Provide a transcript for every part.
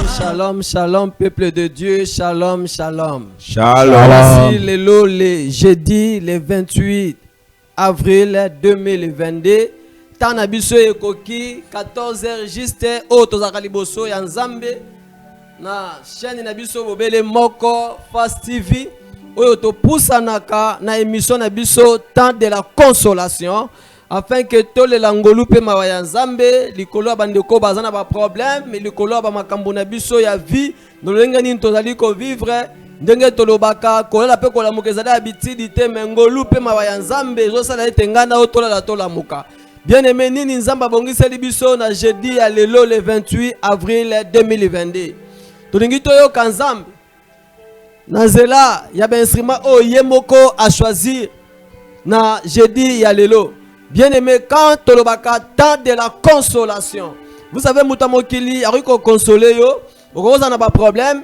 Shalom, shalom, peuple de Dieu, shalom, shalom. Shalom. Voici le jeudi, le 28 avril 2022. Tanabiso ekoki 14h juste au tozakaliboso ya Nzambe na chaîne nabiso bobele moko Fast TV oyo to pusanaka na émission nabiso temps de la consolation afin que tous les langolu pe mawa ya Nzambe likolo bandeko bazana ba problème likolo ba makambo nabiso ya vie ndolenge nini tozali ko vivre ndenge tolobaka kolela pe kolamukezala habitude te mengolu pe mawa ya Nzambe zo sala etengana otola tola muka. Bien-aimé, nini nzamba bongiseli biso na jeudi ya lelo le 28 avril 2022. Tolingi toyo kanzambe. Na zela ya ba instrument o yemoko a choisir na jeudi ya lelo. Bien-aimé, quand tolobaka temps de la consolation. Vous savez mutamokili ariko consoler yo, okoza na ba problème,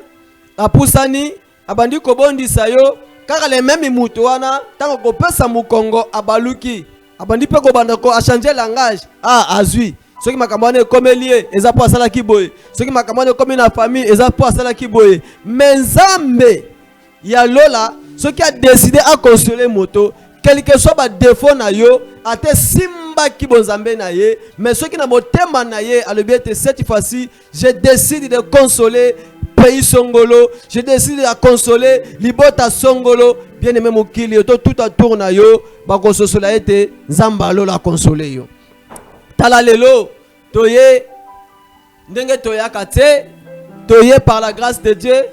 apusani, abandi ko bondisa yo, car les mêmes mutu wana tango ko pesa mukongo abaluki. Abandi pe ko banda ko a changer langage azui ceux qui makamane comme lié eza po asala kiboye ceux qui makamane comme na famille eza po asala kiboye mais Nzambe ya lola ceux qui a décidé à consoler moto quel que soit ba défaut na yo ate simba ki bonzambe na ye mais ceux qui na motema na ye a le bien cette fois-ci je décide de consoler pays songolo, je décide de consoler libota songolo, bien aimé mokili to tout à tourna yo ba konsola ete Nzambalo la consoler yo. Tala lelo toye ndenge toya kate toye par la grâce de Dieu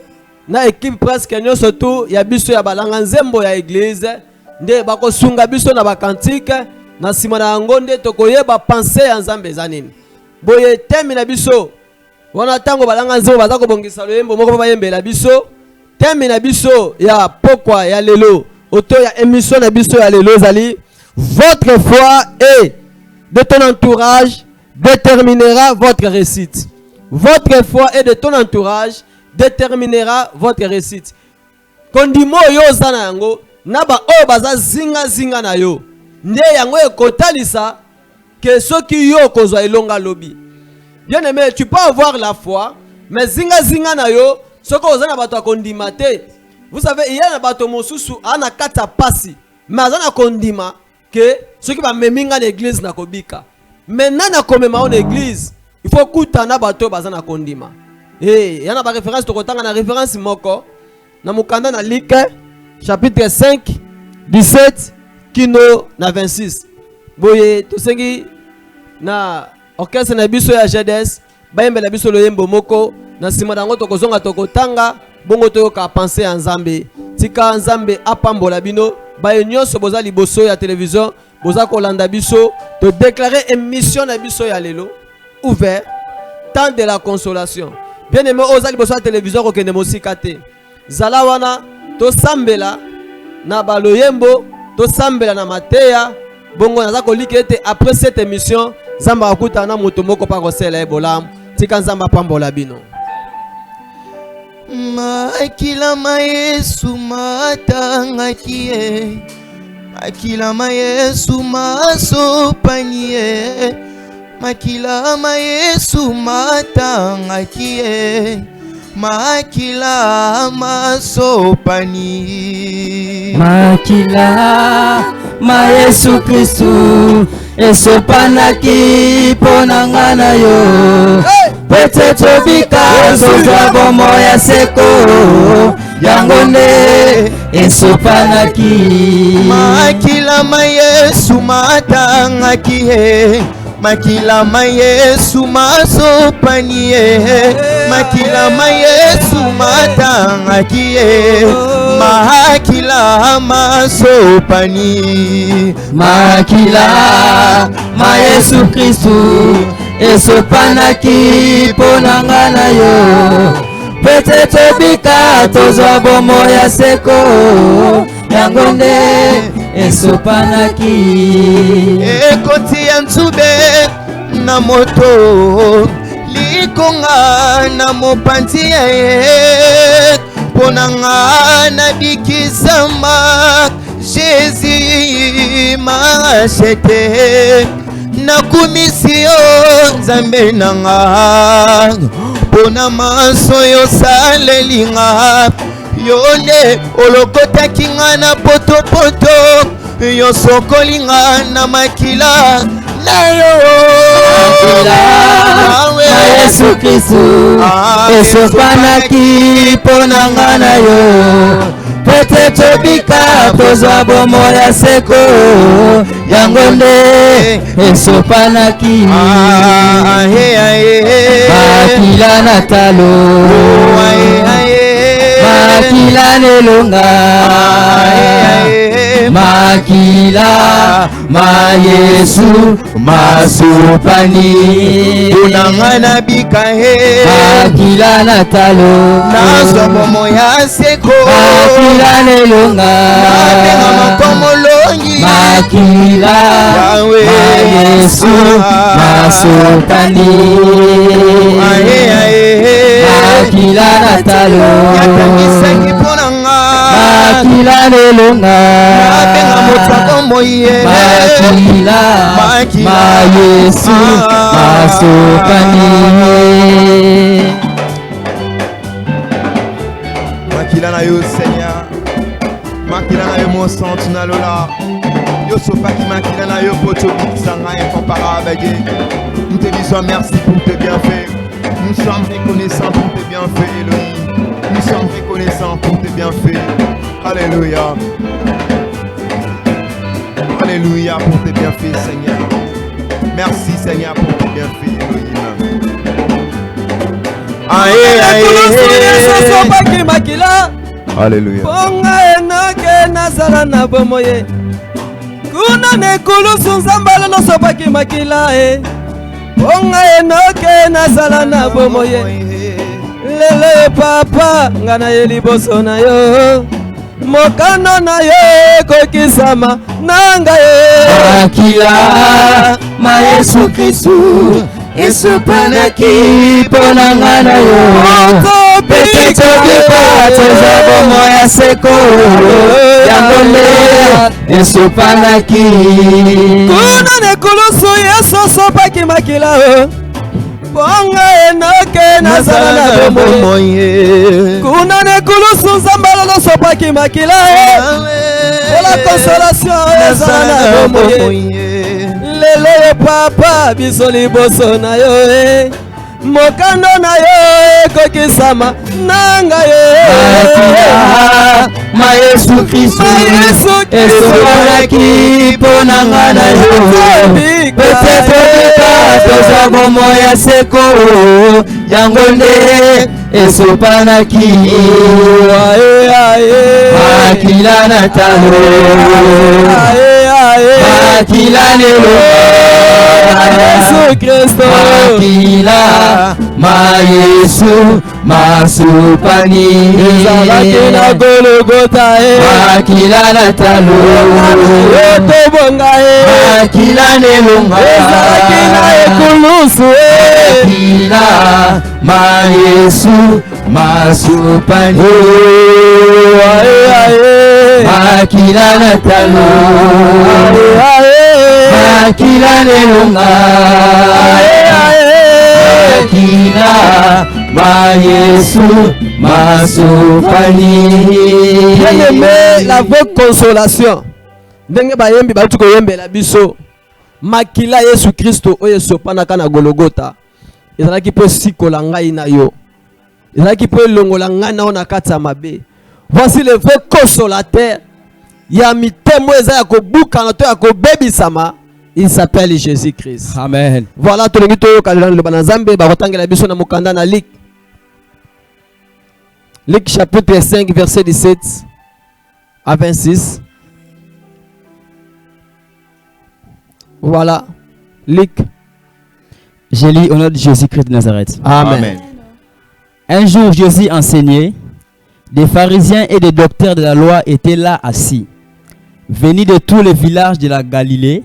na équipe presque nyo surtout ya biso ya balanga nzembo ya église nde ba kosunga biso na ba cantique na sima na ngonde tokoye ba penser ya Nzambe zanini. Boye temi na biso wana tango balanga nzembo bazako bongisa loyembo moko ba yembela biso temi na biso ya pokwa ya lelo auto ya émission na biso ya lelo zali votre foi et de ton entourage déterminera votre réussite. Votre foi et de ton entourage déterminera votre réussite. Kondimo yo zana yango naba o baza zinga na yo nde yango ekotalisa ke soki yo kozwa ilonga lobi. Bien aimé, tu peux avoir la foi, mais zinga na yo, ce que vous avez bato kondimate. Vous savez, il y a un bateau mosusu ana kata pasi, mais azana kondima que ceux qui va meminga l'église na kobika. Maintenant na komema en église, il faut kuta na bato bazana kondima. Et il y a une référence to kotanga na référence moko na mukanda na Luc chapitre 5 17 kino na 26. Boye to sengi na orchestre na biso ya GDS bayembela biso loyembo moko na sima dango tokozonga tokotanga bongo toyoka penser ya Nzambe tika Nzambe apambola bino baye nyonso boza liboso ya télévision boza kolanda biso to déclarer émission na biso ya lelo ouvert temps de la consolation. Bien aimé oza liboso ya télévision ko kende mosika te zala wana to sambela na baloyembo to sambela na mateya bongo naza kolika ete après cette émission Zamba akuta na moto moko pa kosela ebolam tika Nzamba pambola bino. Makila Yesu matanga kie makila Yesu masopanie makila Yesu matanga kie makila masopani makila Yesu Kristu esopanaki ponanga na yo peut-être bika sozwa bomo ya seko yango nde esopanaki makila Yesu matangaki makila Yesu masopanie makila Yesu matangaki makila masopani makila Yesu Kristu esopanaki ponanga na yo peut-être bika tozwa bomo ya seko yango nde esopanaki ekoti ya nzube na moto likonga na mopanzi ya ye ponanga na bikisama Jésus machete nakumisi yo nzambe nanga pona maso yo salelinga yone olokotaki nga na potopoto yo sokolinga na makila na yo na Yesu Kristu esopanaki pona nga na yo pete tobika tozwa bomo ya seko yango nde esopanaki makila na talo makila nelonga makila ma Yesu masupani unanga na bika he makila na talo nazwa bomo ya seko makila nelonga nabenga makomolongi makila ma Yesu masupani makila na talo yatangisangi ponanga makila nelonga nabenga motakomoye makila ma Yesu masupani makila na yo Seigneur makila na yo mon centre na lola yo sopaki makila na yo potobikisa nga incomparable Dieu. Nous te disons merci pour tes bienfaits. Nous sommes reconnaissants pour tes bienfaits, Elohim. Nous sommes reconnaissants pour tes bienfaits. Alléluia. Alléluia pour tes bienfaits, Seigneur. Merci, Seigneur, pour tes bienfaits, Elohim. Alléluia. Ponga enoke nazala na bomoye kuna nekulusu nzambala nosopaki makila e ponga enoke nazala na bomoye lele papa ngana ye liboso na yo mokano na yo ekokisama nanga ye makila ma Yesu Kristu esopanaki pona nga na yo pete tobika tozwa bomo ya seko yango nde esopanaki kuna nekulusu yesu osopaki makila o ponga enoke nazala na bomoye kuna nekulusu nzambala nosopaki makila o pola consolation ezala na bomoye lelo papa biso liboso na yo mokando na yo ekokisama nanga ye ma Yesu Kristu esopanaki pona nga na yo pete tobika tozwa bomo ya seko yango nde esopanaki makila na talo makila nelonga Yesu Kristo makila ma Yesu masupani ezalaki na Golgota makila na talo yotobonga makila nelonga ezalaki na ekulusu makila ma Yesu masupani makila na talo makila nelonga makila ma Yesu masupani. Bien-aimé, la vraie consolation ndenge bayembi bauti koyembela biso makila Yesu Kristo oyo esopanaka na Golgota ezalaki mpo sikola ngai na yo ezalaki mpo elongola ngai na yo na kati ya mabe. Voici le vrai consolateur ya mitemo eza ya kobukana to ya kobebisama. Il s'appelle Jésus-Christ. Amen. Voilà tolingi toyoka lelo loba na Nzambe bakotangela biso na mokanda na Luc. Luc chapitre 5 verset 17 à 26. Voilà. Luc. Je lis au nom de Jésus-Christ de Nazareth. Amen. Amen. Un jour, Jésus enseignait. Des pharisiens et des docteurs de la loi étaient là assis, venus de tous les villages de la Galilée,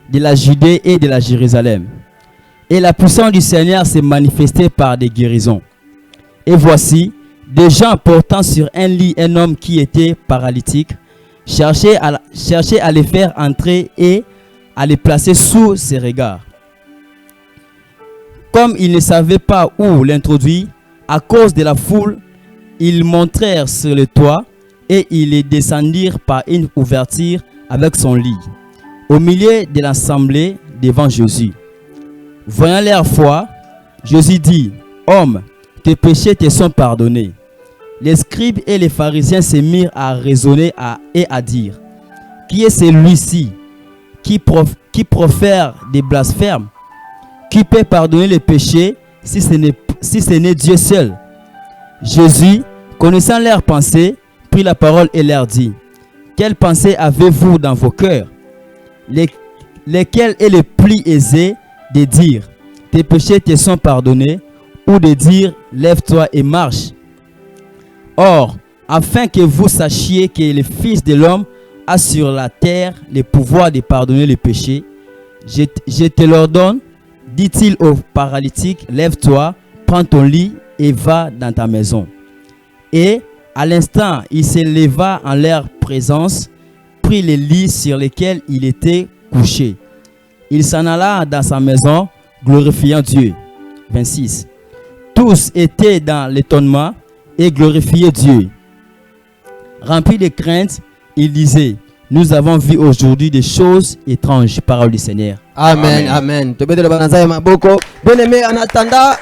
de la Judée et de la Jérusalem. Et la puissance du Seigneur s'est manifestée par des guérisons. Et voici, des gens portant sur un lit un homme qui était paralytique, cherchaient à les faire entrer et à les placer sous ses regards. Comme ils ne savaient pas où l'introduire, à cause de la foule, ils montèrent sur le toit et ils les descendirent par une ouverture avec son lit, au milieu de l'assemblée devant Jésus. Voyant leur foi, Jésus dit, « Homme, tes péchés te sont pardonnés. » Les scribes et les pharisiens se mirent à raisonner et à dire, « Qui est celui-ci qui profère des blasphèmes? Qui peut pardonner les péchés si ce n'est Dieu seul? » Jésus, connaissant leurs pensées, prit la parole et leur dit, « Quelles pensées avez-vous dans vos cœurs? Lesquelles est le plus aisé de dire, tes péchés te sont pardonnés, ou de dire, lève-toi et marche? Or, afin que vous sachiez que le Fils de l'homme a sur la terre le pouvoir de pardonner les péchés, je te l'ordonne, dit-il au paralytique, lève-toi, prends ton lit et va dans ta maison. Et à l'instant, il se leva en leur présence, prit le lit sur lequel il était couché. Il s'en alla dans sa maison, glorifiant Dieu. 26. Tous étaient dans l'étonnement et glorifiaient Dieu. Remplis de crainte, il disait, nous avons vu aujourd'hui des choses étranges. Parole du Seigneur. Amen, amen. Bien aimé, en attendant,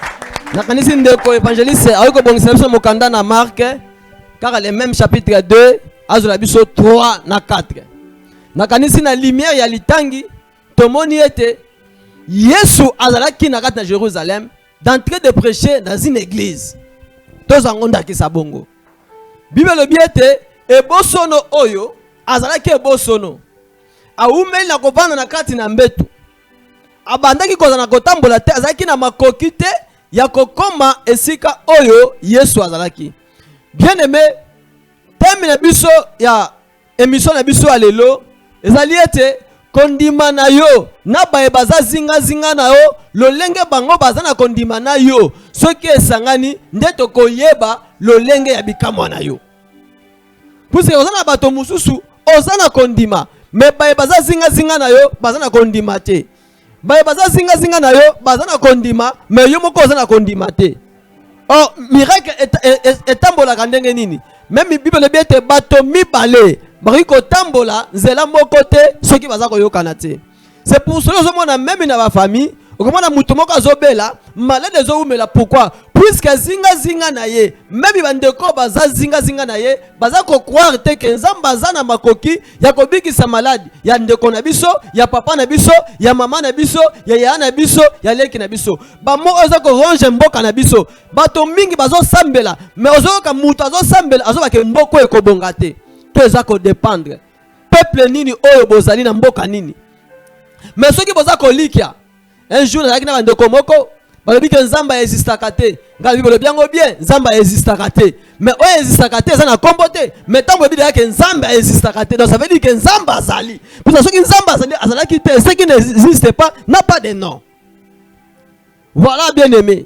nakanisi ndeko évangéliste ayoko bongisa biso mokanda na Marc car le même chapitre 2 azola biso 3 na 4. Nakanisi na lumière ya litangi tomoni ete Yesu azalaki na kati na Jérusalem d'entrer de prêcher dans une église. Tozango ndakisa bongo. Bible lobi ete ebosono oyo azalaki ebosono aumeli na kovanda na kati na mbetu abandaki koza na kotambola te azalaki na makoki te ya kokoma esika oyo Yesu azalaki. Bien aimé, thème na biso ya émission na biso alelo ezali ete kondima na yo na baye baza zinga na yo lolenge bango baza na kondima na yo soki esangani nde tokoyeba lolenge ya bikamwa na yo. Puisque oza na bato mususu oza na kondima me baye baza zinga na yo baza na kondima te. Baye baza zinga na yo baza na kondima me yo moko oza na kondima te. Oh, miracle etambola ndenge nini? Même Bible le biete bato mibale baki kotambola nzela moko te soki baza koyokana te. C'est pour cela que moi même na ba famille okomona mutu moko azobela malade ezoumela. Pourquoi? Puisque zinga na ye même bandeko baza zinga na ye baza ko croire te que nzambe baza na makoki ya kobikisa malade ya ndeko na biso, ya papa na biso, ya mama na biso, ya yaya na biso, ya leki na biso. Ba mo oza ko ronge mboka na biso. Bato mingi bazo sambela mais ozoka mutu azo sambela azoba ke mboko ekobonga te. To eza ko dépendre. Peuple nini oyo bozali na mboka nini? Mais soki boza ko likia un jour na kina ndeko moko balobi ke nzamba existaka te. Nga Bible biango bien nzamba existaka te. Mais oyo existaka te eza na kombo te. Mais tambo bi ke nzamba existaka te. Donc ça veut dire que nzamba azali. Pour ça soki nzamba azali azalaki te, ce qui n'existe pas n'a pas de nom. Voilà bien aimé.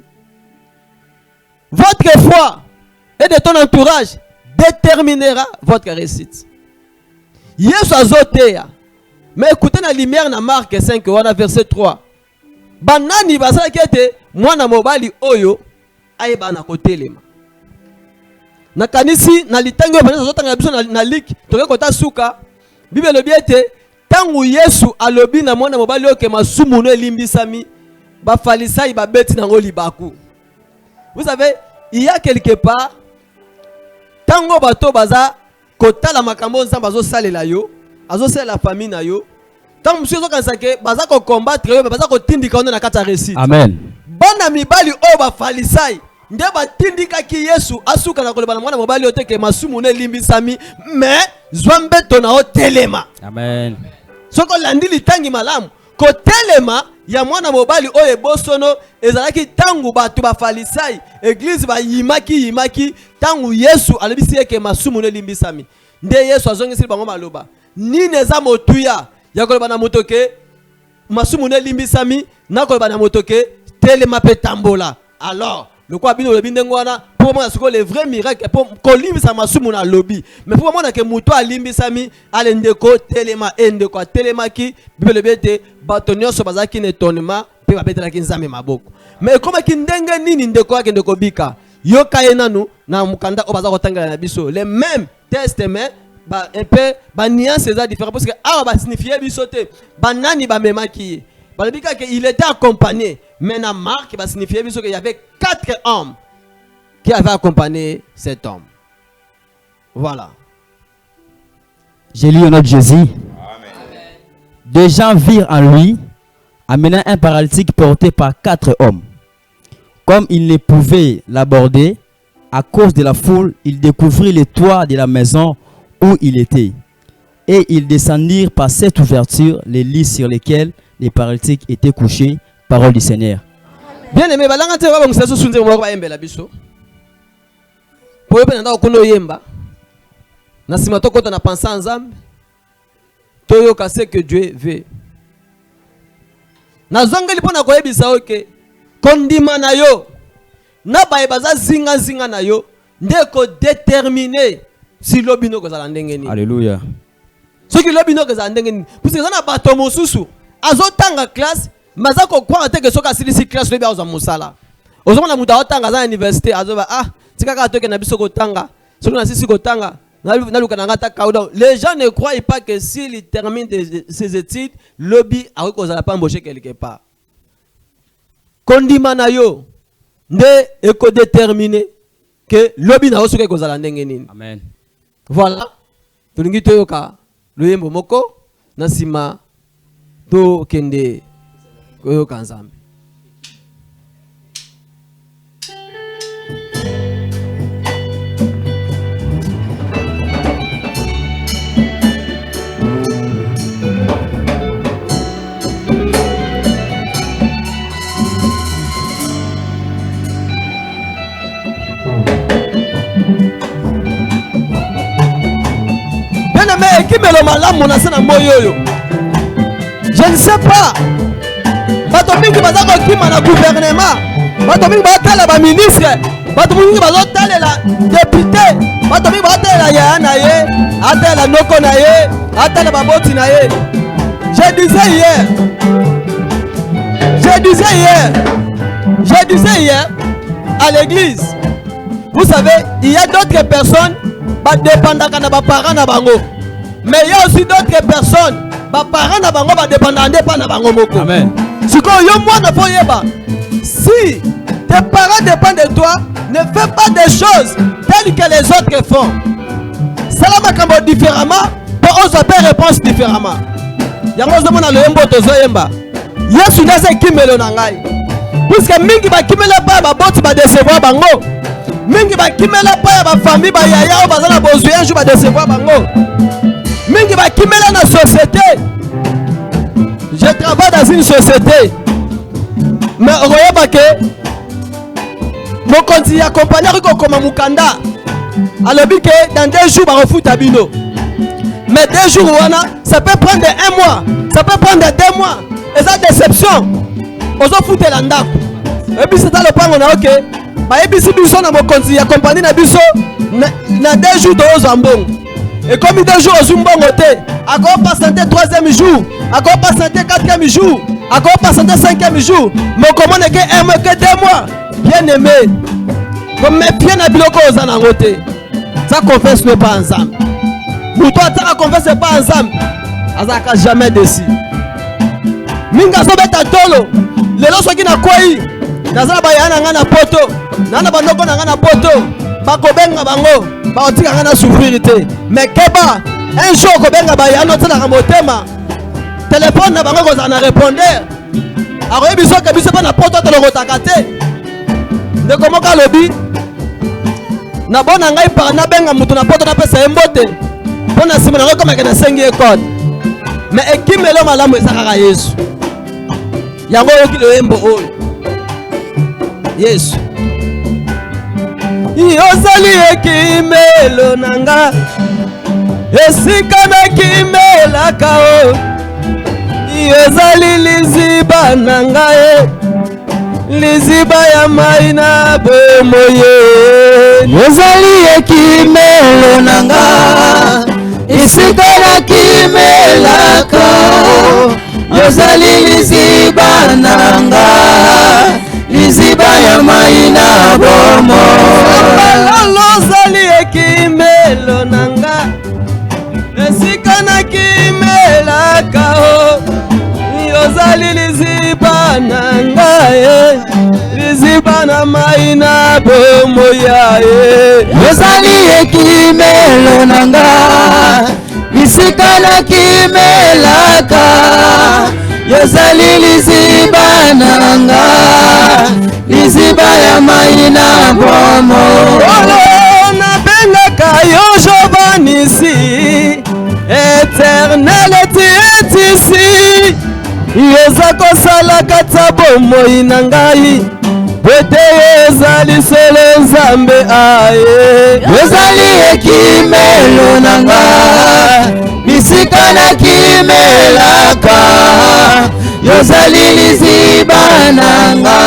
Votre foi et de ton entourage déterminera votre réussite. Yesu azoteya. Mais écoutez la lumière na Marc 5 on a verset 3. Banani basala kete mwana mobali oyo ayeba na kotelema. Na kanisi na litango banza zotanga biso na lik toke kota suka. Bible le biete tangu Yesu alobi na mwana mobali oyo ke masumu no elimbisami ba falisai ba beti na ngoli baku. Vous savez, il y a quelque part tango bato baza kotala makambo nzamba zo salela yo azo sala la famille na yo tant monsieur zo kansake baza ko combattre yo baza ko tindika on na kata réussite. Amen. Bana mibali o ba falisai nde ba tindika ki Yesu asuka na koleba na mwana mobali oteke masumu ne limbisami mais zwambe tona o telema. Amen. Soko landi litangi malamu ko telema ya mwana mobali oye bosono ezalaki tangu batu ba falisai église ba yimaki tangu Yesu alibisi eke masumu ne limbisami nde Yesu azongisi bango maloba nini eza motuya ya koloba na motoke masumu ne limbisami na koloba na motoke telema pe tambola. Alors le quoi bino le bindengo wana pour moi c'est le vrai miracle pour kolimbisa masumu na lobby mais pour moi na ke muto alimbisami alendeko telema endeko telema ki Bible bete batonyo so bazaki netonema pe babetela ki nzambe maboko mais comme ki ndenge nini ndeko yake ndeko bika yoka yenanu na mukanda obaza kotangala na biso les mêmes tests mais ba un peu ba nuance est différent parce que ah ba signifier biso te banani ba memaki ba bika que il était accompagné mais na marque ba signifier biso que il y avait 4 hommes qui avaient accompagné cet homme. Voilà. J'ai lu au nom de Jésus. Amen. Des gens virent en lui, amenant un paralytique porté par 4 hommes. Comme ils ne pouvaient l'aborder, à cause de la foule, ils découvrirent les toits de la maison où il était. Et ils descendirent par cette ouverture les lits sur lesquels les paralytiques étaient couchés. Parole du Seigneur. Bien aimé, balangate wa bangisa so sunze mo ba yembela biso. Po yebe nda okuno yemba. Na sima to kota na pensa nzambe. Toyo ka ce que Dieu veut. Na zongeli pona ko yebisa oke. Kondima na yo. Na ba yebaza zinga zinga na yo. Ndeko déterminer si lobino ko zala ndenge ni. Alléluia. Soki lobino ko zala ndenge ni. Parce que za na bato mosusu azotanga classe mazako kwa teke soka silisi classe lobi aza musala. Ozoma muta otanga za université azoba ah tika ka toke na biso ko tanga. Soki na sisi ko tanga na luka na ngata kauda. Les gens ne croient pas que s'il termine ses études, lobby a ko zala pas embaucher quelque part. Kondima na yo nde eko déterminer que lobby na osoka ko zala ndenge nini. Amen. Voilà. Tulingi toyoka luyembo moko na sima to kende koyoka nzambe. Mais qui me le malam mon asana moyoyo. Je ne sais pas. Batomingi bazako qui na gouvernement. Batomingi batala ba ministre. Batomingi bazotala la député. Batomingi batala ya na ye, atala noko na ye, atala baboti na ye. Je disais hier à l'église. Vous savez, il y a d'autres personnes qui dépendent de leurs parents na bango. Mais il y a aussi d'autres personnes, les parents na bango ba dépendant de pas na bango moko. Amen. Si tes parents dépendent de toi, ne fais pas des choses telles que les autres font. Salama kambo différemment, pour on s'appelle réponse différemment. Yango zo mona loyembo tozo yemba. Yesu nase kimelo na ngai. Puisque mingi ba kimela pa ba boti ba décevoir bango. Mingi ba kimela pa ba famille ba yaya o bazala bozuya ju ba décevoir bango. Mingi ba kimela na société. Je travaille dans une société. Mais regarde que mon conseiller accompagné comme Mukanda. Alors que dans 2 jours ba refout abino. Mais 2 jours ça peut prendre 1 mois, ça peut prendre 2 mois. Et ça déception. On s'en fout de l'andap. Et puis c'est dans le plan on a ok. Ba ebisi biso na mon conseiller accompagné na biso na 2 jours de Zambon. Et comme 2 jours au Zumbongo te, encore patienter 3e jour, encore patienter 4e jour, encore patienter 5e jour. Mais comment est-ce que 1 mois, que 2 mois? Bien aimé. Comme mes pieds na biloko ozana ngote. Ça confesse n'est pas ensemble. Pour toi, ça confesse n'est pas ensemble. Azaka jamais déçu. Minga so beta tolo. Lelo soki na koi. Nazala bayana ngana poto. Nana bandoko na ngana poto. Bakobenga bango. Baotika ngana souffrir te. Mais keba un jour kobenga bayana tala ka motema. Téléphone na bango ko na répondeur. Aroye biso ke biso pa na poto to lokotaka te. De comment ka lobi. Na bona ngai par na benga mutu na poto na pesa embote. Bona sima na ko makena sengi ekone. Mais ekimelo malamu esaka Yesu. Yango yokile embo oyo. Yesu. Yozali ekimelo nanga. Esika na kimela kao. Yozali liziba nanga e. Liziba ya maina bomoye. Yozali ekimelo nanga. Esika na kimela kao. Yozali liziba nanga. liziba ya mai na bomo. Lolo zali ekimelo nanga, esika na kimelaka o. Yozali liziba nanga ye, liziba na mai na bomo ya ye. Yozali ekimelo nanga, lisika na kimelaka. Yozali liziba nanga, liziba ya mai na bomo. Olo nabengaka yo Jovanisi, éternel tu es ici. Yoza kosala kata bomoi na ngai, bwete ezali solo Nzambe aye. Yozali ekimelo nanga, bisika na kimelaka. Yozali liziba nanga,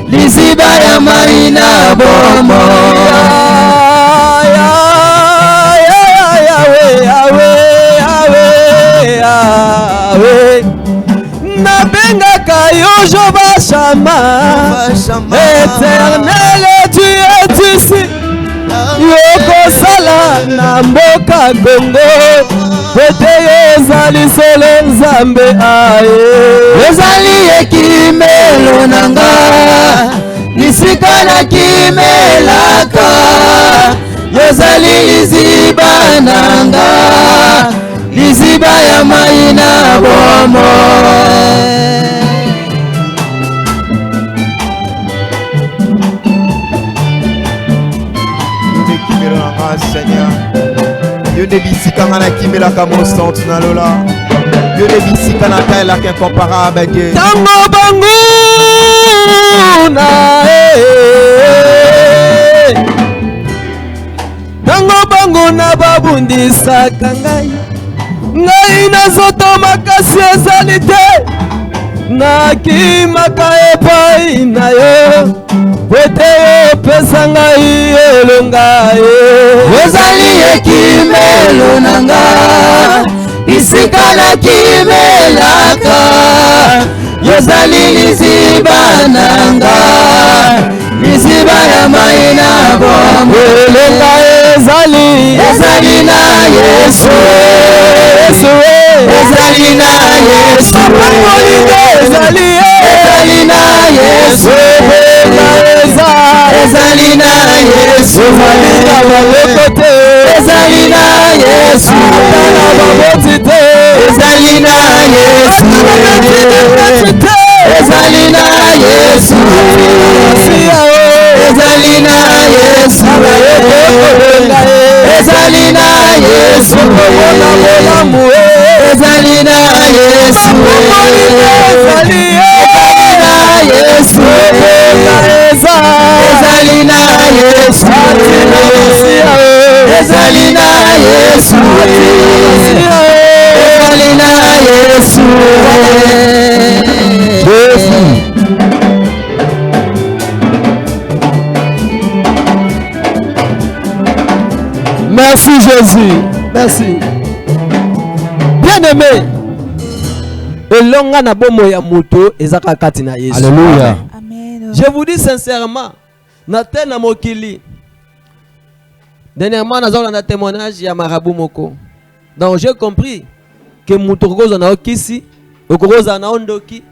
liziba ya mai na bomo. Nabengaka yo Jova Shama, éternel tu es ici. Yokosala na mboka Congo, bwete ezali solo Nzambe aye. Yozali ekimelo nanga, lisika na kimelaka. Yozali liziba nanga, liziba ya mai na bomo. Seigneur, Dieu ne bisika na kimela kamo santu na lola. Dieu ne bisika na taille incomparable. Tango bangu na tango bangu na babundisaka ngai, ngai nazoto makasi ezali te, nakimaka epai na yo, bwete yo pesa ngai elonga ye. Yozali ekimelo nanga, isika na kimelaka. Yozali liziba nanga, liziba ya mai na bomo. Elonga ezali na Yesu, ezali na Yesu, ezali na Yesu, ezali na Yesu, ezali na Yesu, ezali na Yesu, ezali na Yesu, ezali na Yesu, ezali na Yesu, ezali na Yesu, ezali na Yesu, ezali na Yesu, ezali na Yesu. Merci Jésus, merci. Bien-aimé, elonga na bomo ya moto ezaka kati na Yesu. Alléluia. Amen. Je vous dis sincèrement, na tena mokili. Dernièrement, nous avons un témoignage ya marabout moko. Donc j'ai compris que moto kozo na okisi, okoza na ondoki,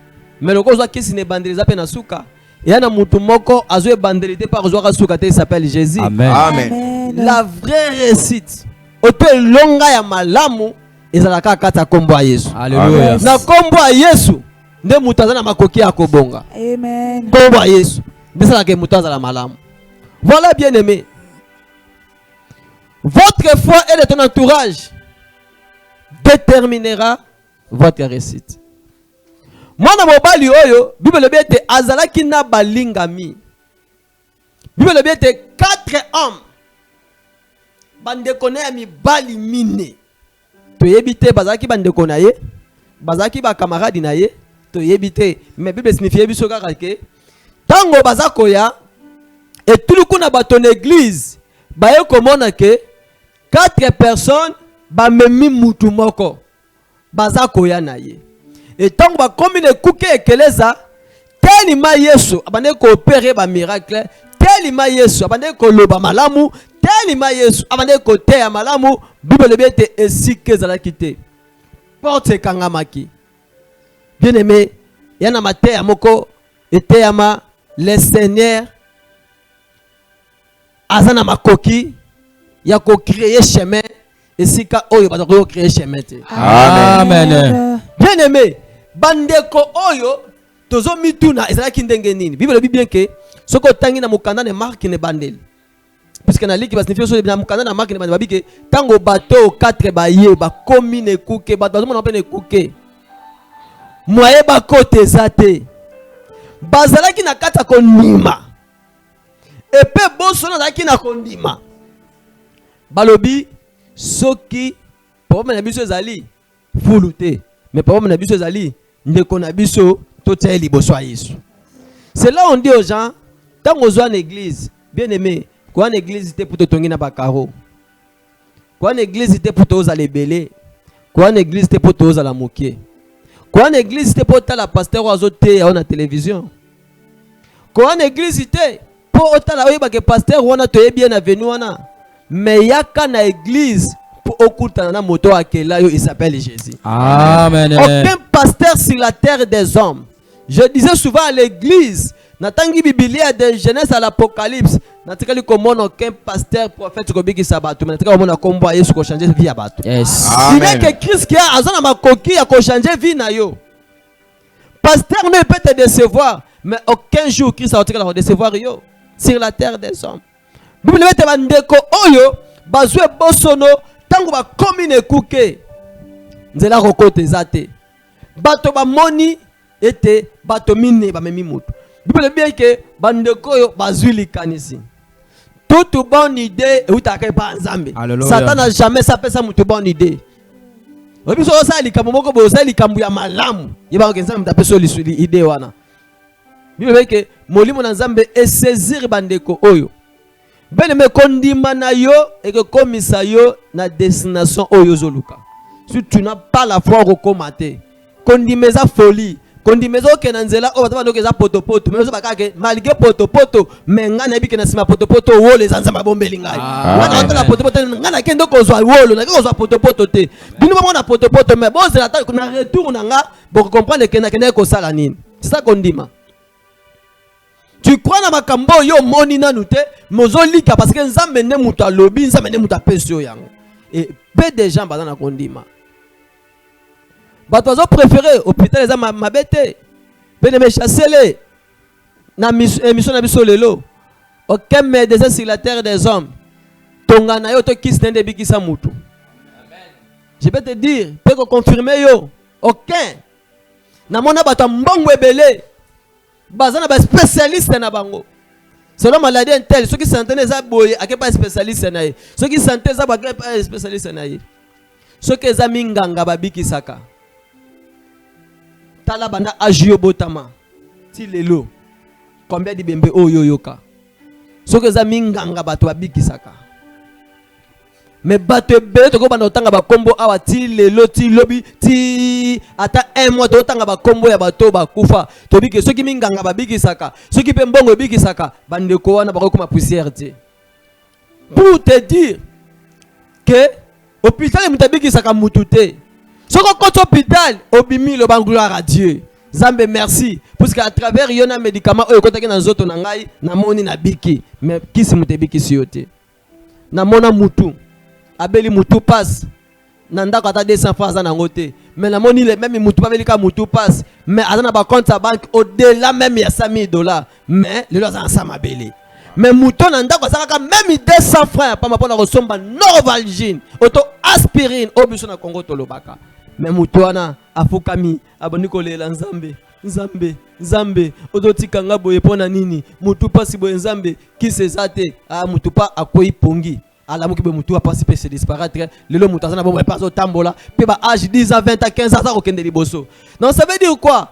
mais le kozo kisi ne bandeliza pe na suka. Et na moto moko azo bandelité par zoa suka te s'appelle Jésus. Amen. Amen. Amen. La vraie réussite. Oto longa ya malamu ezalaka kata kombo ya Yesu. Alléluia. Na kombo ya Yesu nde mutu aza na makoki ya kobonga. Amen. Kombo ya Yesu nde salaka mutu azala malamu. Voilà, bien aimé. Votre foi et de ton entourage déterminera votre réussite. Mwana mobali oyo Bible bete azalaki na balingami. Bible bete 4 hommes bandeko na ya mibali mine. Toyebi te bazalaki bandeko na ye, bazalaki ba camarade na ye, toyebi te, mais Bible signifie biso kaka ke tango bazakoya et tout le coup na bato na église baye komona ke 4 personnes ba memi mutu moko bazakoya na ye. Et tango ba komi ne kuke ekeleza telima Yesu abande ko opérer ba miracle, telima Yesu abande ko loba malamu, telima Yesu abande ko teya malamu, Bible bete esike zalaki te. Porte kangamaki. Bien aimé, yana mateya moko eteyama le Seigneur azana makoki ya ko créer chemin esika oyo ba ko créer chemin te. Amen. Bien aimé, bandeko oyo tozo mituna ezalaki ndenge nini? Bible bi bien que soko tangi na mukanda ne marque ne bandeli. Puisque na liki ba signifie so na mukanda na marque ne bandeli babike tango bateau 4 ba ye ba komi ne kuke bato mo na pe ne kuke. Moye ba kote zate. Bazalaki na kata kondima. Epe boso na zaki na kondima. Balobi soki papa na biso ezali fulute. Mais papa na biso ezali ndeko na biso totia liboso ya Yesu. C'est là on dit aux gens, tant qu'on soit en église, bien aimé, quoi en église c'était pour te tongi na bakaro. Quoi en église c'était pour te osa lebele. Quoi en église c'était pour te osa la moquer. Quoi en église c'était pour te la pasteur ou azote à la télévision. Quoi en église c'était pour te la oye que pasteur ou on a te bien avenu wana. Mais yaka na église pour okuta na moto akela yo il s'appelle Jésus. Amen. Aucun pasteur sur la terre des hommes. Je disais souvent à l'église, natangi Biblia de Genèse à l'Apocalypse, natikali komona aucun pasteur prophète kobiki sabatu, natikali komona kombo Yesu ko changer vie ya bato. Yes. Il est que Christ qui a azana makoki ya ko changer vie na yo. Pasteur ne peut te décevoir, mais aucun jour Christ a te décevoir yo sur la terre des hommes. Bible te bandeko oyo bazwe bosono tango ba komine kuke. Nzela rokote zate. Bato ba moni ete bato mine ba memi mutu. Bible bien que bandeko yo bazwili kanisi. Toute bonne idée et utaka pa nzambe. Satan n'a jamais sapé ça mutu bonne idée. Obi so sa likambo moko bo sa likambo ya malamu. Yeba ko nzambe tape so lisuli idée wana. Bible bien que molimo na nzambe e saisir bandeko oyo. Ben me kondima na yo et que komisa yo na destination oyo zoluka. Si tu n'as pas la foi au commater, kondimeza folie, kondimeza okenanzela o bataba ndoke za potopoto, mais bakake malgré potopoto, mais ngana bi kenasima potopoto wo les anzamba bombeli ngai. Ngana ntala potopoto ngana kendo kozwa wolo, na kozwa potopoto te. Bino ba na potopoto mais bon c'est la na retour na nga pour comprendre que na kende ko sala nini. C'est ça kondima. Tu crois na makambo yo moni na nute, mozolika parce que nzambe ne muta lobi, nzambe ne muta pesio yango. Et peu de gens bazana kondima. Bato préféré hôpital les ma mabete. Ben me chasser na émission na biso lelo. Aucun médecin sur la terre des hommes. Tonga na yo to kis nende bikisa mutu. Amen. Je peux te dire, peut confirmer yo. Aucun. Na mona bato mbongo ebele. Bazana ba spécialiste na bango. Selon maladie intel, ceux qui santé za boye ake pas spécialiste na ye. Ceux qui santé za ba pas spécialiste na ye. Ceux qui za minganga babiki saka. Tala bana ajio botama. Ti lelo. Combien de bembe oyo yoka. Ceux qui za minganga bato babiki saka. Mais bato bele to ko bana otanga ba kombo awa ti lelo ti lobi ti ata un mois to otanga ba kombo ya bato ba kufa to biki ceux qui minganga babiki saka ceux qui pembongo biki saka bande ko wana ba ko ma poussière te. Pour te dire que hôpital mutabiki saka mutute. Soko koto hôpital obimi le ban gloire à Dieu. Zambe merci parce qu'à travers yona médicament oyo kotaki na nzoto na ngai na moni na biki mais kisi mutebiki siote. Na mona mutu abeli mutu passe nanda kata 200 francs na ngote mais la moni le même mutu abeli ka mutu passe mais azana ba compte à banque au-delà même ya $100,000 mais le loza ensemble abeli mais mutu nanda ko saka même 200 francs pa mapona ko somba Novalgine auto aspirine obiso na Congo tolobaka mais mutu wana afukami aboni ko lela nzambe ozotika nga boye pona nini mutu pasi boye nzambe kisezate mutu pa akoyi pongi ala mukibe mutu a passé se disparaître lelo mutu azana bomba pas otambola pe ba âge 10 à 20 à 15 ans ko kende liboso. Non ça veut dire quoi?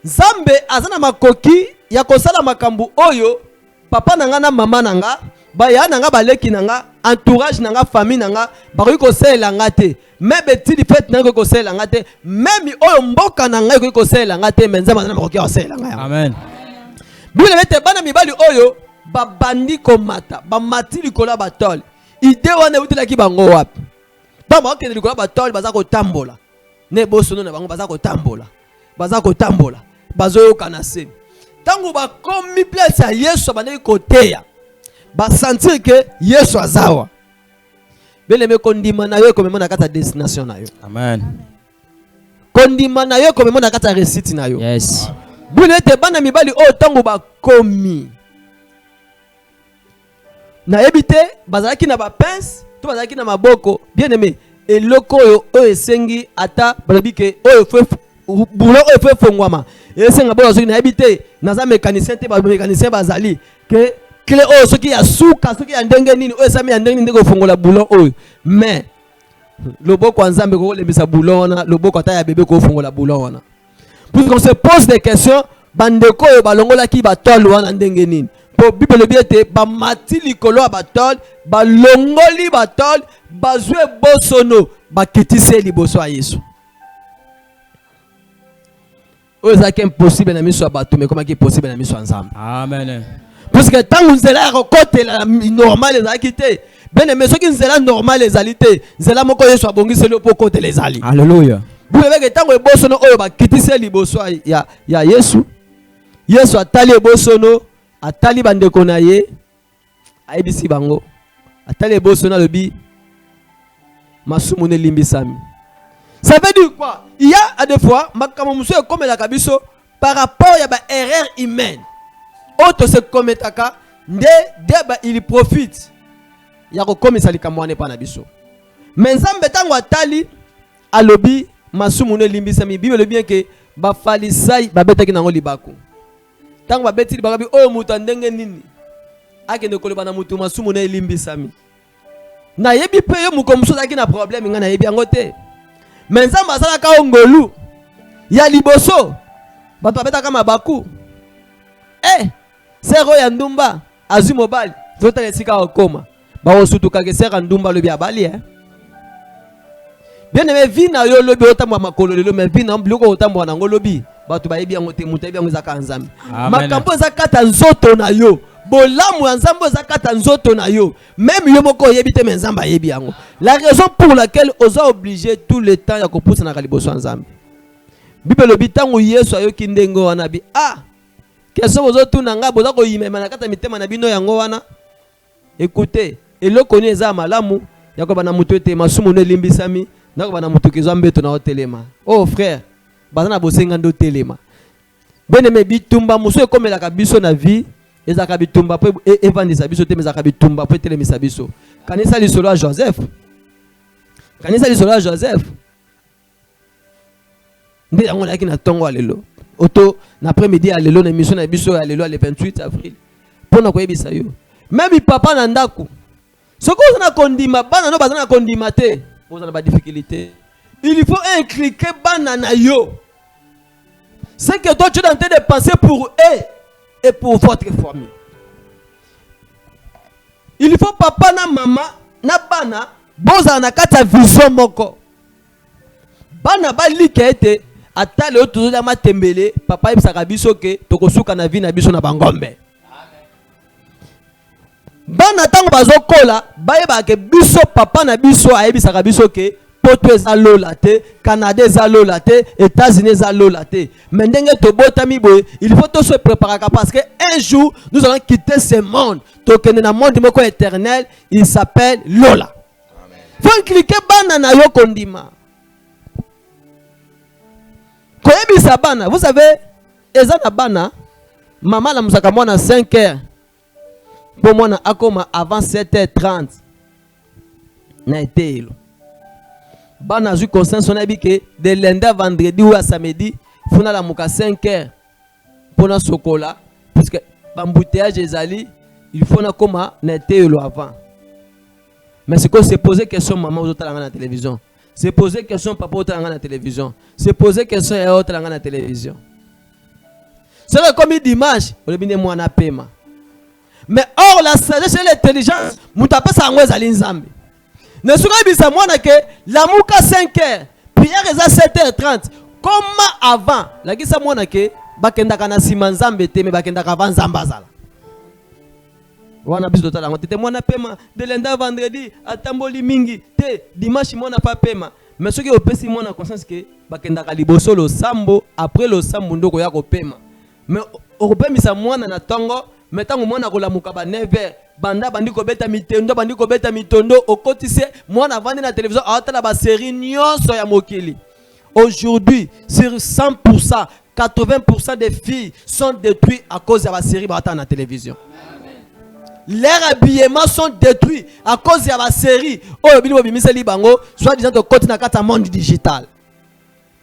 Nzambe azana makoki ya kosala makambu oyo papa nanga na mama nanga ba ya nanga baleki nanga entourage nanga famille nanga bakoki kosalela nga te même betili fete nanga koki kosalela nga te même oyo mboka nanga koki kosalela nga te mais nzambe azana bakoki kosalela nga. Amen. Bibele bete bana mibali oyo babandi komata bamati likolo batole ide wana eutelaki bango wapi ntango bakokende likolo batole baza kotambola ne bosono na bango baza kotambola bazoyokana se ntango bakomi place ya Yesu abandaki koteya basentir ke Yesu azawa beleme kondima na yo ekomema na kati ya destination na yo. Amen. Kondima na yo ekomema na kati ya réussite na yo. Yes. Bule ete bana mibali oyo ntango bakomi na ebite bazalaki na bapince to bazalaki na maboko bien aimé eloko oyo esengi ata balobi ke oyo boulot oyo fe fongwama esenga boyo soki na ebite naza mécanicien te ba mécanicien bazali ke clé oyo soki ya suka soki ya ndenge nini oyo esami ya ndenge nini ndenge ofongola boulot oyo mais loboko ya Nzambe kokolembisa boulot wana loboko ata ya bebe kofongola boulot wana. Puisqu'on se pose des questions bandeko oyo balongolaki batole wana ndenge nini po Bible lobi ete bamati likolo ya batole balongoli batole bazwe bosono bakitise liboso ya Yesu oyo ezalaki impossible na miso ya bato mais komaki possible na miso ya Nzambe. Amen. Parce que ntango nzela ya kokotela normal ezalaki te bene mais soki nzela normal ezali te nzela moko Yesu abongiseli mpo okotela ezali. Alléluia. Bubeke ntango ebosono oyo bakitise liboso ya Yesu Yesu atali ebosono atali bandeko na ye ayebisi bango atali ebosono alobi masumu ne limbisami. Ça veut dire quoi? Il y a des fois makambo muso ekomelaka biso par rapport ya ba erreur humaine auto se kometaka nde deba il profite ya kokomisa likambo wana epa na biso mais Nzambe ntango atali alobi masumu ne limbisami. Bible le bien que ba falisai babetaki nango libaku tango babeti libaku bi oyo mutu ndenge nini akende koloba na mutu masumu ne limbisami na yebi pe yo mukomso zaki na problème nga na yebi yango te mais Nzambe asalaka ongolu ya liboso bato babetaka mabaku sero ya ndumba azwi mobali totala esika okoma baosutukaka sero ya ndumba lobi abali bien aimé vi na yo lobi otambo makolo lelo mais vi na biloko otambo na ngo lobi bato bayebi yango te mutu ayebi yango ezaka Nzambe makambo eza kata nzoto na yo bolamu ya Nzambe eza kata nzoto na yo même yo moko oyebi te mais Nzambe ayebi yango la raison pour laquelle oza obligé tout le temps ya kopusa na liboso ya Nzambe. Bible lobi ntango Yesu ayoki ndenge wana bi question bozotuna nga boza koyimema na kata mitema na bino yango wana écoutez eloko ni eza malamu ya koba na mutu ete masumu ne limbisami na koba na mutu kizwa mbeto na otelema. Oh frère baza na bosenga ndo telema bene me bitumba muso ekomelaka biso na vie ezaka bitumba po evandisa biso te ezaka bitumba po telemisa biso. Kanisa lisolo ya Joseph nde yango laki na tongo alelo auto na après-midi alelo na émission na biso alelo le 28 avril pona koyebisa yo même papa na ndako soko na kondima bana no bazana kondima te bozana ba difficulté il faut incliquer bana na yo c'est que toi tu es en train de penser pour eux et pour votre famille. Il faut papa na mama na bana boza na kata vision moko bana balika ete atale o tozo ma tembele papa yebisaka biso ke tokosuka na vie na biso na bangombe. Bana tango bazokola bayeba ke biso papa na biso ayebisaka biso ke poto eza lola te, Canada eza lola te, États-Unis eza lola te. Mais ndenge tobotami boye, il faut tout se préparer parce que un jour nous allons quitter ce monde. Tokende na monde moko éternel, il s'appelle Lola. Faut cliquer bana na yo kondima. Koyebisa bana, vous savez, eza na bana, maman la musaka mwana 5h. Pour moi, akoma avant 7h30. Na été elo. Bana zu conscience on a dit que de lundi à vendredi ou à samedi, faut na la muka 5h pour na sokola parce que l'embouteillage ezali, il faut na koma na été elo avant. Mais c'est qu'on se poser question maman aux autres à la télévision. Se poser question papa aux autres à la télévision. Se poser question à autres à la télévision. C'est comme dimanche, on le bine moi na paiement. Mais or la sagesse et l'intelligence, moutapa sa ngwe zali nzambe. Ne souka bisa mwana ke la muka 5h, prière eza 7h30. Comment avant, la kisa mwana ke bakenda kana sima nzambe te me bakenda ka nzamba zala. Wana biso totala ngo tete mwana pema de lenda vendredi atamboli mingi te dimanche mwana pa pema. Mais ce qui opesi mwana conscience ke bakenda ka liboso lo sambo après lo sambo ndoko ya ko pema. Mais okopemisa mwana na tongo metango mwana kolamuka ba 9h banda bandiko beta mitendo bandiko beta mitondo okotise mwana vandi na télévision atala ba série nyonso ya mokili. Aujourd'hui sur 100% 80% des filles sont détruites à cause de la série à la télévision. Leurs habillements sont détruits à cause de la série. Soit disant de côté dans le monde digital.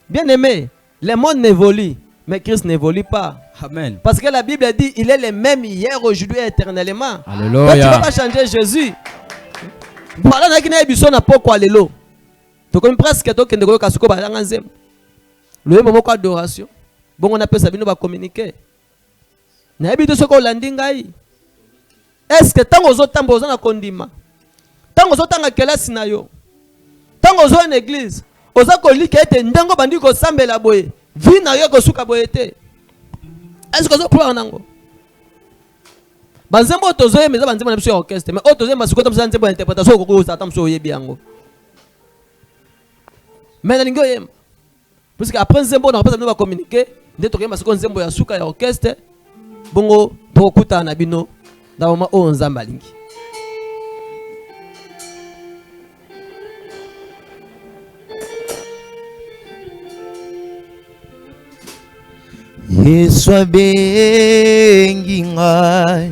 Bien aimé, le monde n'évolue, mais Christ n'évolue pas. Amen. Parce que la Bible dit il est le même hier, aujourd'hui et éternellement. Alléluia. Donc tu ne vas pas changer Jésus. Voilà, il y a des personnes qui ont été tu connais presque que tu as été le moment d'adoration. Bon, on appelle ça, on va communiquer. Est-ce que tant que vous êtes en condiment, tant que vous êtes en classe, tant que vous êtes en église, vous êtes en église, vous êtes en boye, vie na yo ko suka boyete. Est-ce que vous êtes en nango? Banzembo tozoye meza banzembo na biso orchestre, mais otozoye masukota msa nzembo interprétation ko ko sata mso yebi yango. Mais na lingo yem. Parce que après nzembo na pas va communiquer, ndeto ko masukota nzembo ya suka ya orchestre. Bongo pokuta na bino da mama o nzamba lingi. Yesu abengi ngai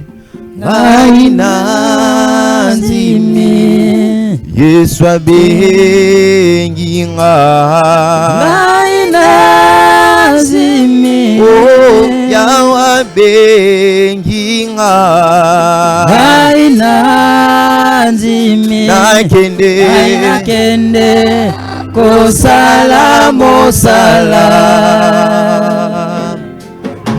ngai nanzimi Yesu abengi ngai nanzimi oh Yawa abengi ngai nanzimi nakende kosala mosala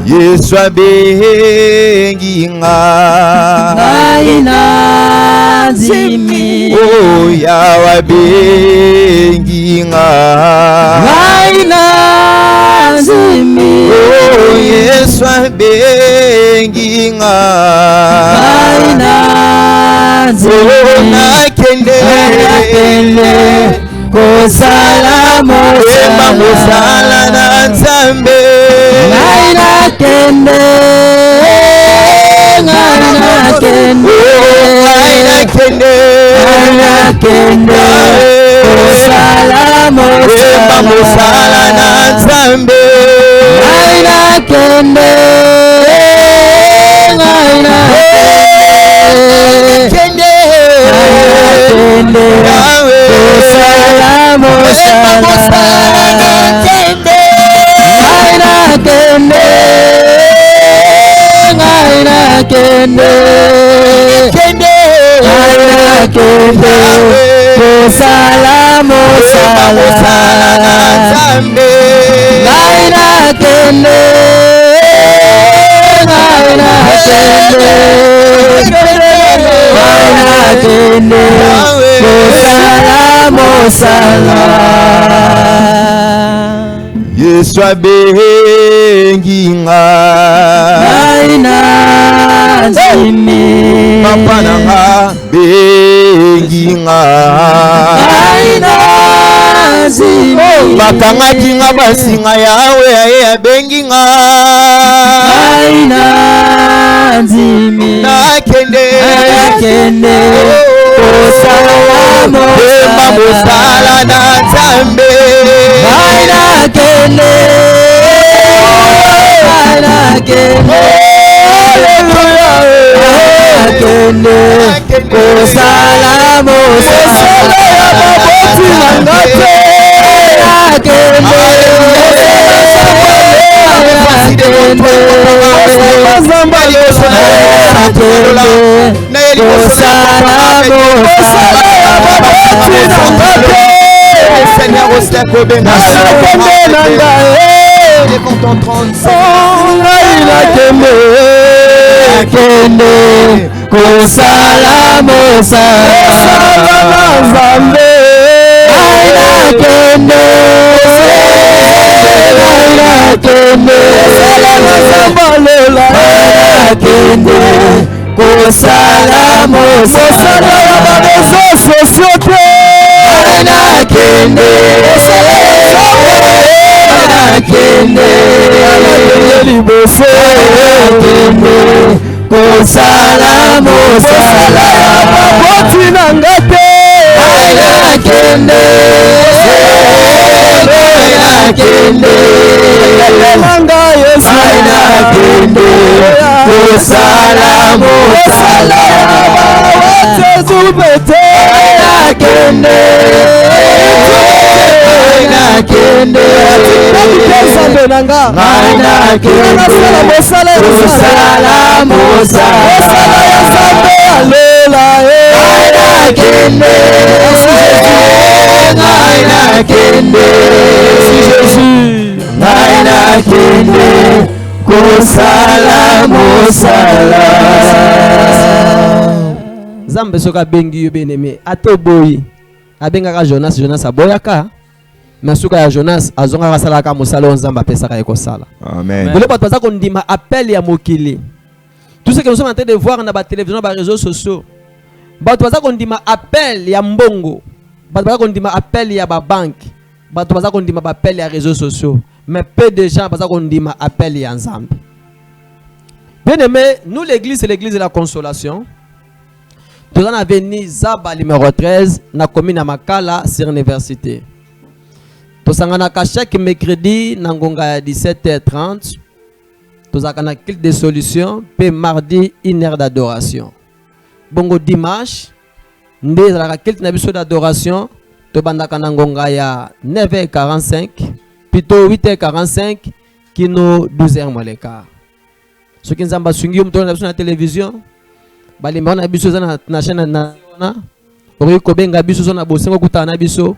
Yesu abengi ngai nanzimi oh Yawa abengi ngai nanzimi oh Yesu abengi ngai nanzimi oh nakende kosala mosala na Nzambe ngai nakende kosala mosala na Nzambe ngai nakende kosala mosala Nzambe ngai nakende kosala mosala Yesu abengi ngai nanzimi papa nanga bengi ngai nanzimi bakangaki nga basinga yawe aye abengi ngai nanzimi nakende kosala mosala na Nzambe ngai nakende kosala mosala Seigneur au cercle bénin devant ton trône Seigneur kende kosala mosala nzambe aina kende kosala mosala na réseaux sociaux te aina kende liboso kosala mosala baboti na nga te aina kende nanga yesu aina kende kosala mosala baboti aina kende aina kende nzambe nanga aina kende kosala mosala ya nzambe alela aina kende aina kende aina kende kosala mosala Nzambe soka bengi yo beneme atoboyi abengaka Jonas aboyaka nasuka ya Jonas azonga salaka mosala Nzambe apesaka ekosala. Amen. Vous pouvez pas qu'on dit ma appel ya mokili. Tout ce que nous sommes en train de voir dans la télévision, dans les réseaux sociaux. Bah tu vas qu'on dit ma appel ya mbongo. Bah tu vas qu'on dit ma appel ya ba banque. Bah tu vas qu'on dit ma appel ya réseaux sociaux. Mais peu de gens parce qu'on dit ma appel ya Nzambe. Bien aimé, nous l'église c'est l'église de la consolation. Nous avons venu Zaba numéro 13 na commune Makala sur l'université. Tosangana chaque mercredi nangonga ya 17h30. Tozakana culte de solution pe mardi 1h d'adoration. Bongo dimanche ndé la culte na biso d'adoration to bandaka nangonga ya 9h45 plutôt 8h45 kino 12h moins le quart. Ce qui nzamba sungi mto na biso na télévision bali mbona biso na chaîne na ori ko benga biso na bosengo kutana biso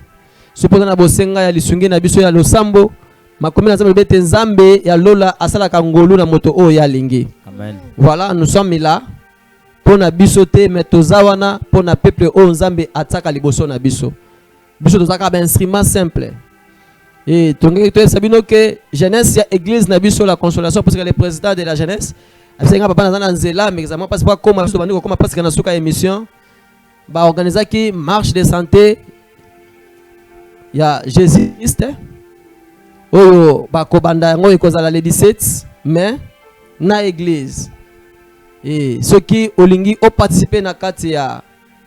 supposé na bosenga ya lisungi na biso ya losambo makomi na Nzambe bete Nzambe ya lola asala kangolu na moto o ya lingi. Amen. Voilà, nous sommes là pour na biso te metozawana pour na peuple o Nzambe ataka liboso na biso. Biso tozaka ba instrument simple. Et tongé to sabino que jeunesse ya église na biso la consolation parce que le président de la jeunesse asenga papa na nzela mais examen passe pas comme biso bandi ko comme parce que na suka émission ba organiser qui marche de santé. Il y a Jésus Christ. Oh, bakobanda ngo ekozala le 17 mais na église. Et ceux qui olingi ont participé na kati ya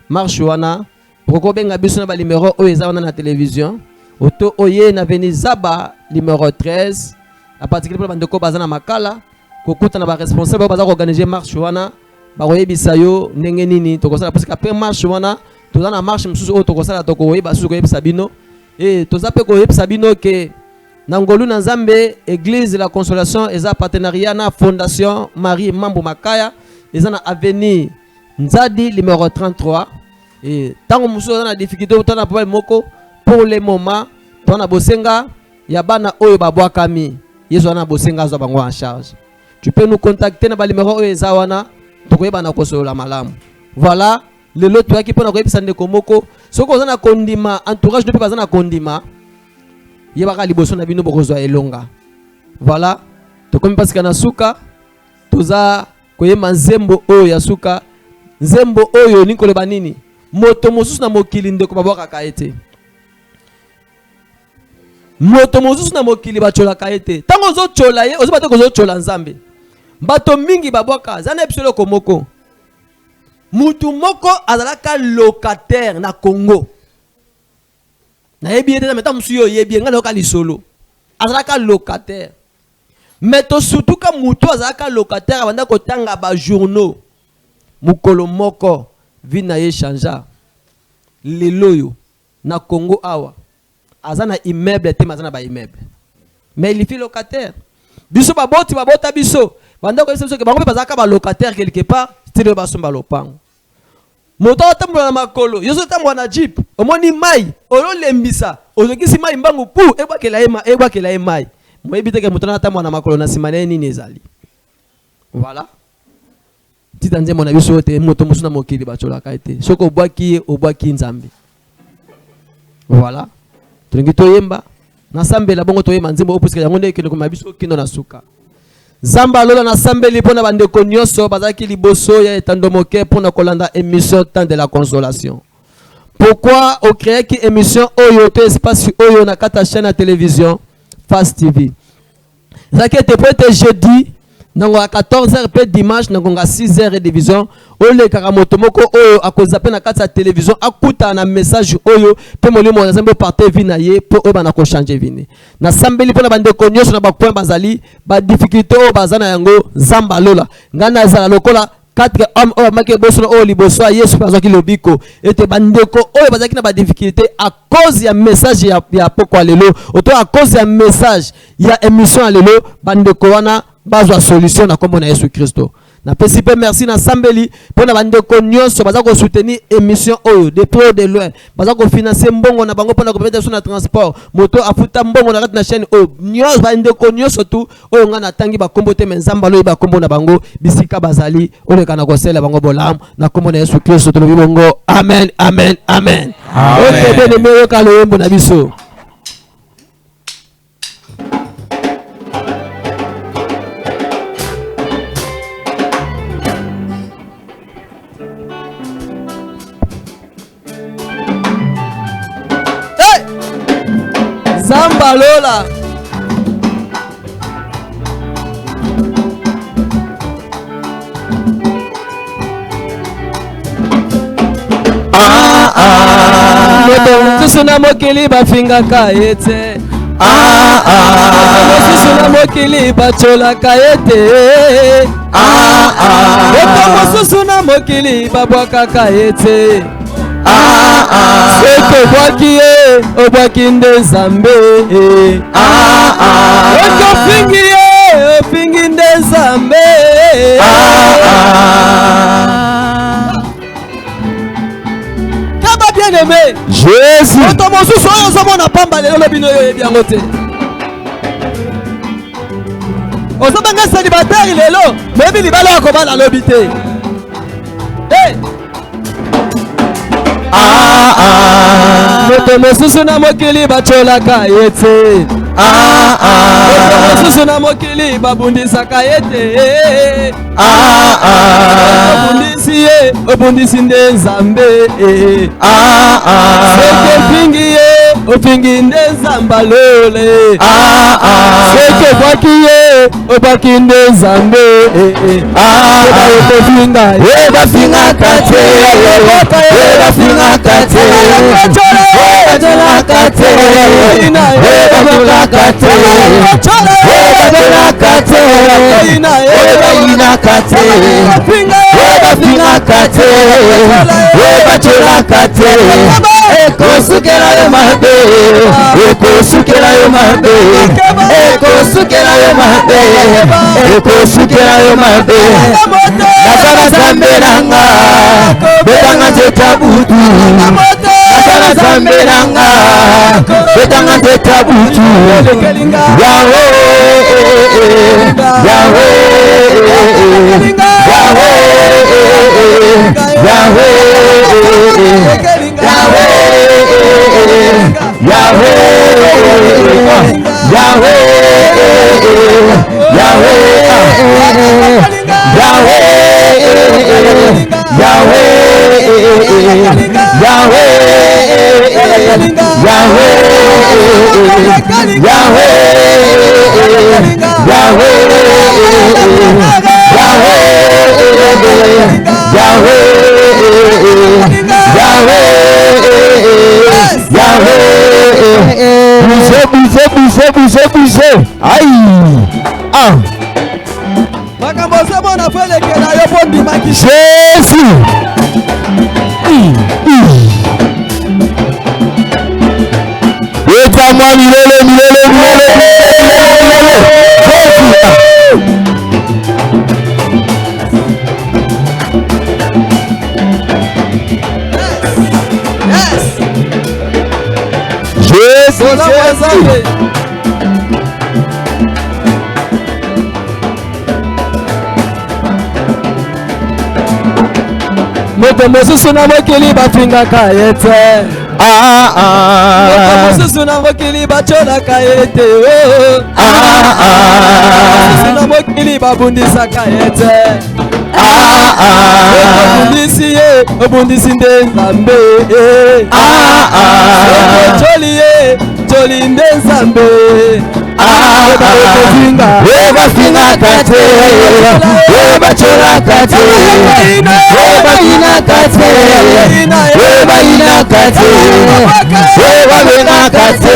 marche wana poko benga biso na ba numéro o eza wana na télévision. Auto oye na veni Zaba numéro 13 à particulier pour bandeko bazana makala kokuta na ba responsable baza organiser marche wana ba oyebisa yo ndenge nini tokosala parce que après marche wana tozana marche mususu o tokosala toko oyeba susu koyebisa bino. Et tout ça peut que Sabino que Nangolu Nzambe Église de la Consolation et partenariat na Fondation Marie Mambo Makaya et na avenue Nzadi numéro 33 et tant que nous avons des difficultés autant na problème moko pour le moment on a bosenga yabana oyo babwa kami yeso na bosenga zo bango en charge. Tu peux nous contacter na ba numéro oyo ezawana tokoyeba na kosolola malamu. Voilà le lot toi qui peut na koyebisa ndeko moko soko ozana kondima entourage depuis bazana kondima yebaka liboso na bino bokozwa elonga. Voilà to comme parce que na suka toza koyema nzembo oyo ya suka nzembo oyo ni koloba nini moto mosusu na mokili ndeko babwaka kaete moto mosusu na mokili bachola kaete tango zo chola ye ozo batoko zo chola Nzambe bato mingi babwaka zana episode komoko mutu moko azalaka locataire na Congo. Na yebi ete na meta musuyo yebi nga loka lisolo. Azalaka locataire. Meto surtout ka mutu azalaka locataire abanda kotanga ba journaux. Mukolo moko vina ye chanja. Leloyo na Congo awa. Azana immeuble te mazana ba immeuble. Mais il fait locataire. Biso babota biso. Banda ko biso ke bango pe bazaka ba locataire quelque part, style ba somba lopango. Moto atambola na makolo yozo tambola na jeep omoni mai olo lembisa ozokisi mai mbangu pu ebakela ye mai moyebi te ke moto atambola na makolo na simane nini ezali. Voilà tita nzembo na biso te moto mosu na mokili bacholaka ete soko obwaki nzambe. Voilà. Tolingi toyemba na sambela bongo toyemba nzembo opuska yango nde kende koma biso kino na suka. Zamba lola na sambeli pona bandeko nyonso bazaki liboso ya etando moke pona kolanda émission temps de la consolation. Pourquoi on crée qui émission Oyo to espace Oyo na kata chaîne à télévision Fast TV. Zaki était prêt jeudi nango à 14h pe dimanche nango à 6h division ole karamoto moko Oyo akozape na kata télévision akuta na message Oyo pe molimo na zambo parter vina ye pe o bana ko changer vini. Na sambeli pona bande ko nyonso na ba point bazali ba difficulté o bazana yango zamba lola. Ngana zala lokola 4 hommes au maké bosso au liboso à Yesu parce qu'il lobiko était bandeko au bazaki na ba difficulté à cause ya message ya poko lelo auto à cause ya message ya émission lelo bandeko wana bazwa solution na kombo na Yesu Kristo. Na pesipe merci na sambeli pona bandeko nyonso bazako soutenir émission oyo de près de loin bazako financer mbongo na bango pona ko mettre sur na transport moto afuta mbongo na na chaîne o nyonso bandeko nyonso tu oyo ngana tangi ba kombo te menzamba lo ba kombo na bango bisika bazali ole kana ko sela bango bolam na kombo na Yesu Kristo to bongo amen amen amen. Oke bene meyo ka lo yembo na biso. Zamba lola. Suna mokili bafinga kaete. Suna mokili bachola kaete. Suna mokili babwaka kaete. Seke bwaki obwaki nde zambe. Fingi fingi nde zambe. Kaba bien aimé Jésus. Oto mosusu oyo ozomona pamba lelo lobino yo ebiango te. Ozobanga célibataire lelo mebi libala yako bana lobi te. Hey. Moto mosusu na mokili bacholaka yete. Moto mosusu na mokili babundisaka yete. Obundisi ye obundisi nde nzambe. Seke fingi ye ofingi nde nzamba lole. Seke bwaki ye obwaki nde nzambe. Eba finga kate. Eba finga kate. Eba kate. Eba kate. Eba kate. Eba kate. Eba finga kate. Eba chola kate. Eko sukera yo mahbe. Eko sukera yo mahbe. Eko sukera yo mahbe. Eko sukera yo mahbe. Nasara zamberanga. Betanga zetabutu. Nasara zamberanga. Betanga zetabutu. Yahweh. Yahweh. Bougez. Aïe. Jésus. moto mosusu na mokili bafingaka ye te, moto mosusu na mokili bacholaka ye te, mosusu na mokili babundisaka ye te, obundisi ye obundisi nde Nzambe, joli ye joli nde Nzambe, Webasingaka te, webacholaka te, webayinaka te, webayinaka te, webabenaka te,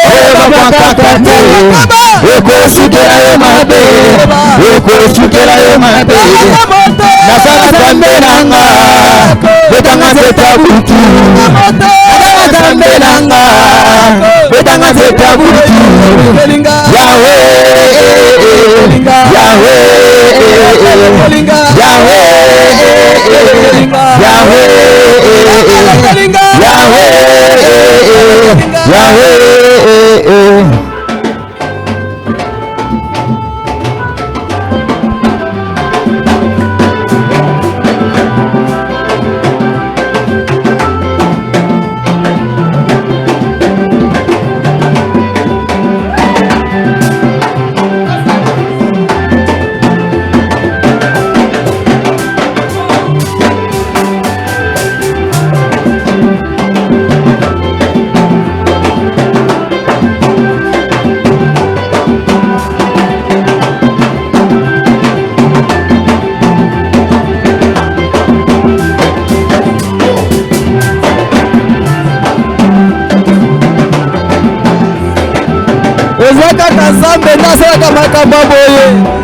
webabwakaka te, wekosukela yo mabe, wekosukela yo mabe, nasala Nzambe nanga, betanga zeta butu, nasala Nzambe nanga, betanga zeta butu. Yahweh, Yahweh, Nzambe nasalaka makambo boye.